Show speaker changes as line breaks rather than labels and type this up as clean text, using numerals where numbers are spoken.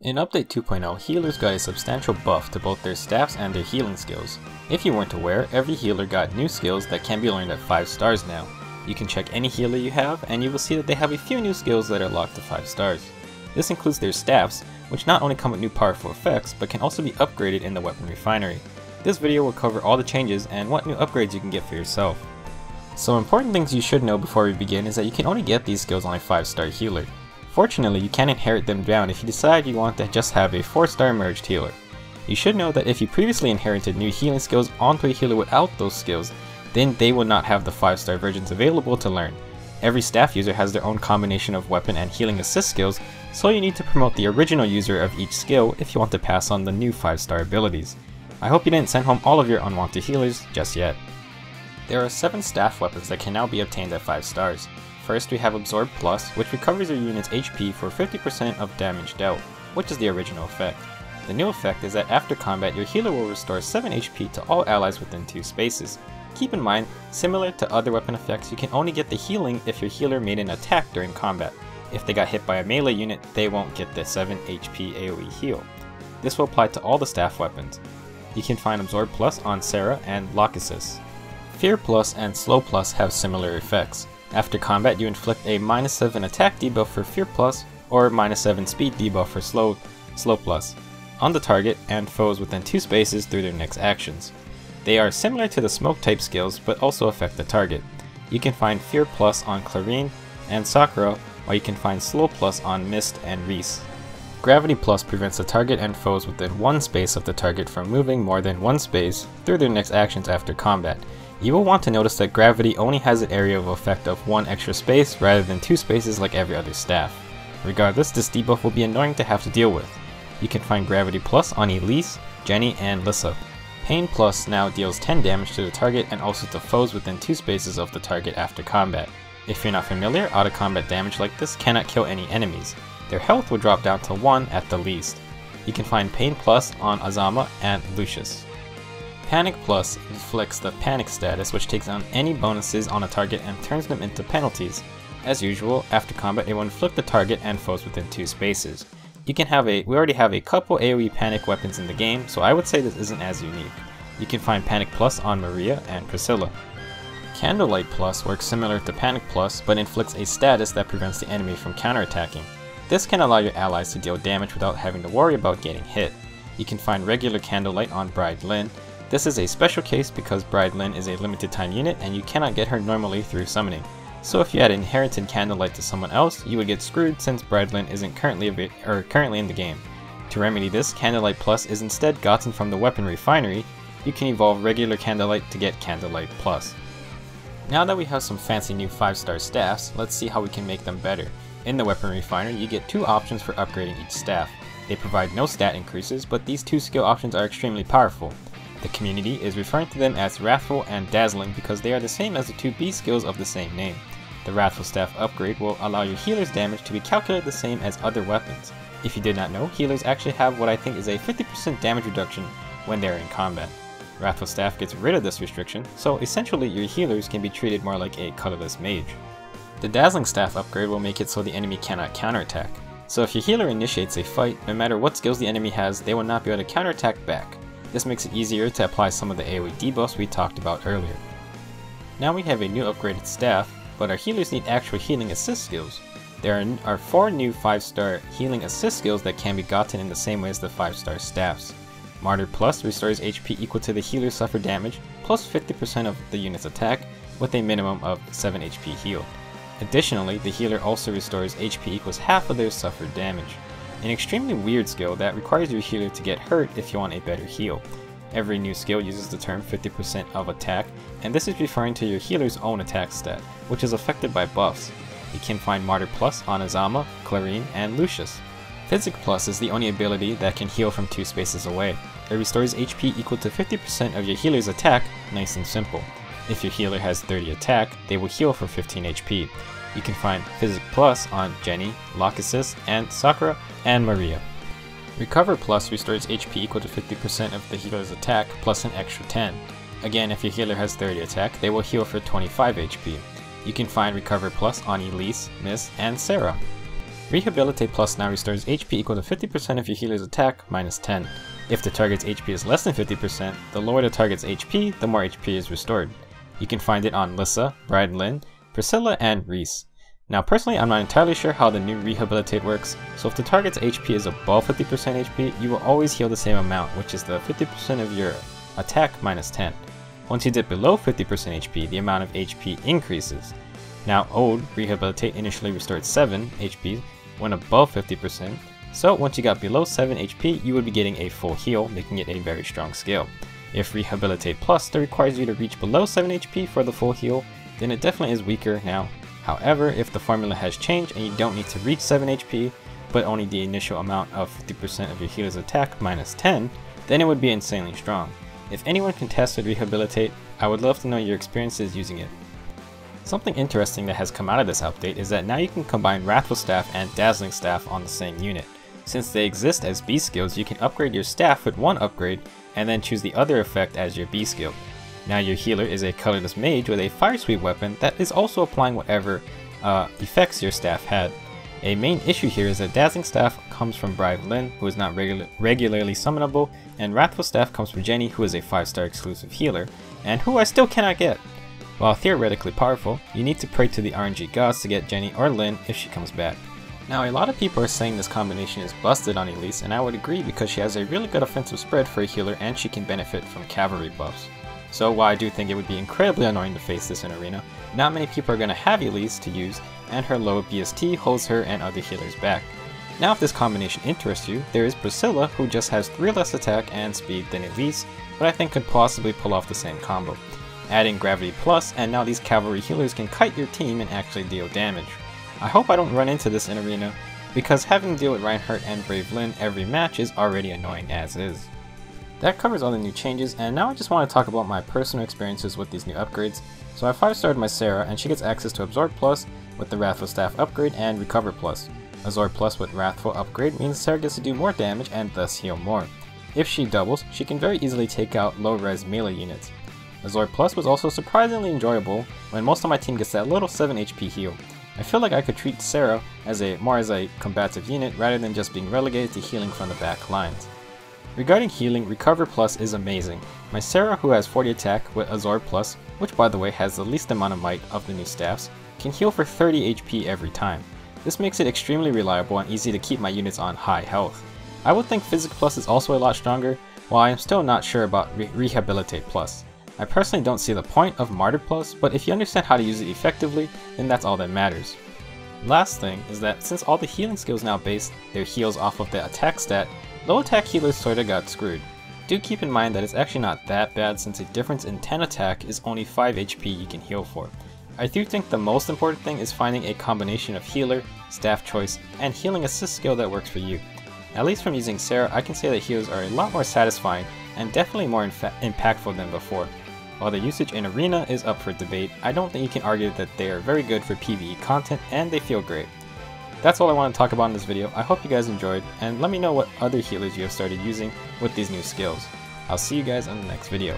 In Update 2.0, healers got a substantial buff to both their staffs and their healing skills. If you weren't aware, every healer got new skills that can be learned at 5 stars now. You can check any healer you have, and you will see that they have a few new skills that are locked to 5 stars. This includes their staffs, which not only come with new powerful effects, but can also be upgraded in the weapon refinery. This video will cover all the changes and what new upgrades you can get for yourself. Some important things you should know before we begin is that you can only get these skills on a 5-star healer. Fortunately, you can inherit them down if you decide you want to just have a 4-star merged healer. You should know that if you previously inherited new healing skills onto a healer without those skills, then they will not have the 5-star versions available to learn. Every staff user has their own combination of weapon and healing assist skills, so you need to promote the original user of each skill if you want to pass on the new 5-star abilities. I hope you didn't send home all of your unwanted healers just yet. There are 7 staff weapons that can now be obtained at 5 stars. First, we have Absorb Plus, which recovers your unit's HP for 50% of damage dealt, which is the original effect. The new effect is that after combat, your healer will restore 7 HP to all allies within 2 spaces. Keep in mind, similar to other weapon effects, you can only get the healing if your healer made an attack during combat. If they got hit by a melee unit, they won't get the 7 HP AoE heal. This will apply to all the staff weapons. You can find Absorb Plus on Sarah and Locusus. Fear Plus and Slow Plus have similar effects. After combat, you inflict a -7 attack debuff for Fear Plus, or -7 speed debuff for Slow Plus, on the target and foes within 2 spaces through their next actions. They are similar to the smoke type skills, but also affect the target. You can find Fear Plus on Clarine and Sakura, while you can find Slow Plus on Mist and Reese. Gravity Plus prevents the target and foes within 1 space of the target from moving more than 1 space through their next actions after combat. You will want to notice that Gravity only has an area of effect of 1 extra space rather than 2 spaces like every other staff. Regardless, this debuff will be annoying to have to deal with. You can find Gravity Plus on Elise, Jenny, and Lissa. Pain Plus now deals 10 damage to the target and also to foes within 2 spaces of the target after combat. If you're not familiar, out of combat damage like this cannot kill any enemies. Their health will drop down to 1 at the least. You can find Pain Plus on Azama and Lucius. Panic Plus inflicts the Panic status, which takes on any bonuses on a target and turns them into penalties. As usual, after combat it will inflict the target and foes within 2 spaces. We already have a couple AoE Panic weapons in the game, so I would say this isn't as unique. You can find Panic Plus on Maria and Priscilla. Candlelight Plus works similar to Panic Plus, but inflicts a status that prevents the enemy from counterattacking. This can allow your allies to deal damage without having to worry about getting hit. You can find regular Candlelight on Bride Lynn. This is a special case because Bride Lynn is a limited time unit and you cannot get her normally through summoning. So if you had inherited Candlelight to someone else, you would get screwed since Bride Lynn isn't currently in the game. To remedy this, Candlelight Plus is instead gotten from the weapon refinery. You can evolve regular Candlelight to get Candlelight Plus. Now that we have some fancy new 5-star staffs, let's see how we can make them better. In the weapon refinery, you get 2 options for upgrading each staff. They provide no stat increases, but these 2 skill options are extremely powerful. The community is referring to them as WRATHFUL and DAZZLING because they are the same as the 2 B skills of the same name. The WRATHFUL staff upgrade will allow your healer's damage to be calculated the same as other weapons. If you did not know, healers actually have what I think is a 50% damage reduction when they are in combat. WRATHFUL staff gets rid of this restriction, so essentially your healers can be treated more like a colorless mage. The Dazzling staff upgrade will make it so the enemy cannot counterattack. So if your healer initiates a fight, no matter what skills the enemy has, they will not be able to counterattack back. This makes it easier to apply some of the AoE debuffs we talked about earlier. Now we have a new upgraded staff, but our healers need actual healing assist skills. There are 4 new 5-star healing assist skills that can be gotten in the same way as the 5-star staffs. Martyr Plus restores HP equal to the healer's suffered damage, plus 50% of the unit's attack, with a minimum of 7 HP healed. Additionally, the healer also restores HP equals half of their suffered damage. An extremely weird skill that requires your healer to get hurt if you want a better heal. Every new skill uses the term 50% of attack, and this is referring to your healer's own attack stat, which is affected by buffs. You can find Martyr Plus on Azama, Clarine, and Lucius. Physic Plus is the only ability that can heal from 2 spaces away. It restores HP equal to 50% of your healer's attack, nice and simple. If your healer has 30 attack, they will heal for 15 HP. You can find Physic Plus on Jenny, Locusus, and Sakura, and Maria. Recover Plus restores HP equal to 50% of the healer's attack, plus an extra 10. Again, if your healer has 30 attack, they will heal for 25 HP. You can find Recover Plus on Elise, Miss, and Sarah. Rehabilitate Plus now restores HP equal to 50% of your healer's attack minus 10. If the target's HP is less than 50%, the lower the target's HP, the more HP is restored. You can find it on Lissa, Bradlin, Priscilla, and Reese. Now personally, I'm not entirely sure how the new Rehabilitate works, so if the target's HP is above 50% HP, you will always heal the same amount, which is the 50% of your attack minus 10. Once you dip below 50% HP, the amount of HP increases. Now old Rehabilitate initially restored 7 HP when above 50%, so once you got below 7 HP, you would be getting a full heal, making it a very strong skill. If Rehabilitate Plus still requires you to reach below 7 HP for the full heal, then it definitely is weaker now. However, if the formula has changed and you don't need to reach 7 HP, but only the initial amount of 50% of your healer's attack minus 10, then it would be insanely strong. If anyone can test with Rehabilitate, I would love to know your experiences using it. Something interesting that has come out of this update is that now you can combine Wrathful Staff and Dazzling Staff on the same unit. Since they exist as B skills, you can upgrade your staff with one upgrade and then choose the other effect as your B skill. Now your healer is a colorless mage with a fire sweep weapon that is also applying whatever effects your staff had. A main issue here is that Dazzling Staff comes from Bradlin, who is not regularly summonable, and Wrathful Staff comes from Jenny, who is a 5-star exclusive healer, and who I still cannot get. While theoretically powerful, you need to pray to the RNG gods to get Jenny or Lynn if she comes back. Now a lot of people are saying this combination is busted on Elise, and I would agree because she has a really good offensive spread for a healer and she can benefit from cavalry buffs. So while I do think it would be incredibly annoying to face this in Arena, not many people are going to have Elise to use, and her low BST holds her and other healers back. Now if this combination interests you, there is Priscilla, who just has 3 less attack and speed than Elise, but I think could possibly pull off the same combo. Adding Gravity Plus, and now these cavalry healers can kite your team and actually deal damage. I hope I don't run into this in Arena, because having to deal with Reinhardt and Brave Lynn every match is already annoying as is. That covers all the new changes, and now I just want to talk about my personal experiences with these new upgrades. So I 5-starred my Sarah, and she gets access to Absorb Plus with the Wrathful Staff upgrade and Recover Plus. Absorb Plus with Wrathful upgrade means Sarah gets to do more damage and thus heal more. If she doubles, she can very easily take out low-res melee units. Absorb Plus was also surprisingly enjoyable when most of my team gets that little 7 HP heal. I feel like I could treat Sarah more as a combative unit rather than just being relegated to healing from the back lines. Regarding healing, Recover Plus is amazing. My Sarah, who has 40 attack with Absorb Plus, which by the way has the least amount of might of the new staffs, can heal for 30 HP every time. This makes it extremely reliable and easy to keep my units on high health. I would think Physic Plus is also a lot stronger, while I am still not sure about Rehabilitate Plus. I personally don't see the point of Martyr Plus, but if you understand how to use it effectively, then that's all that matters. Last thing is that since all the healing skills now base their heals off of the attack stat, low attack healers sorta got screwed. Do keep in mind that it's actually not that bad since a difference in 10 attack is only 5 HP you can heal for. I do think the most important thing is finding a combination of healer, staff choice, and healing assist skill that works for you. At least from using Sarah, I can say that heals are a lot more satisfying and definitely more impactful than before. While the usage in Arena is up for debate, I don't think you can argue that they are very good for PvE content and they feel great. That's all I want to talk about in this video. I hope you guys enjoyed, and let me know what other healers you have started using with these new skills. I'll see you guys in the next video.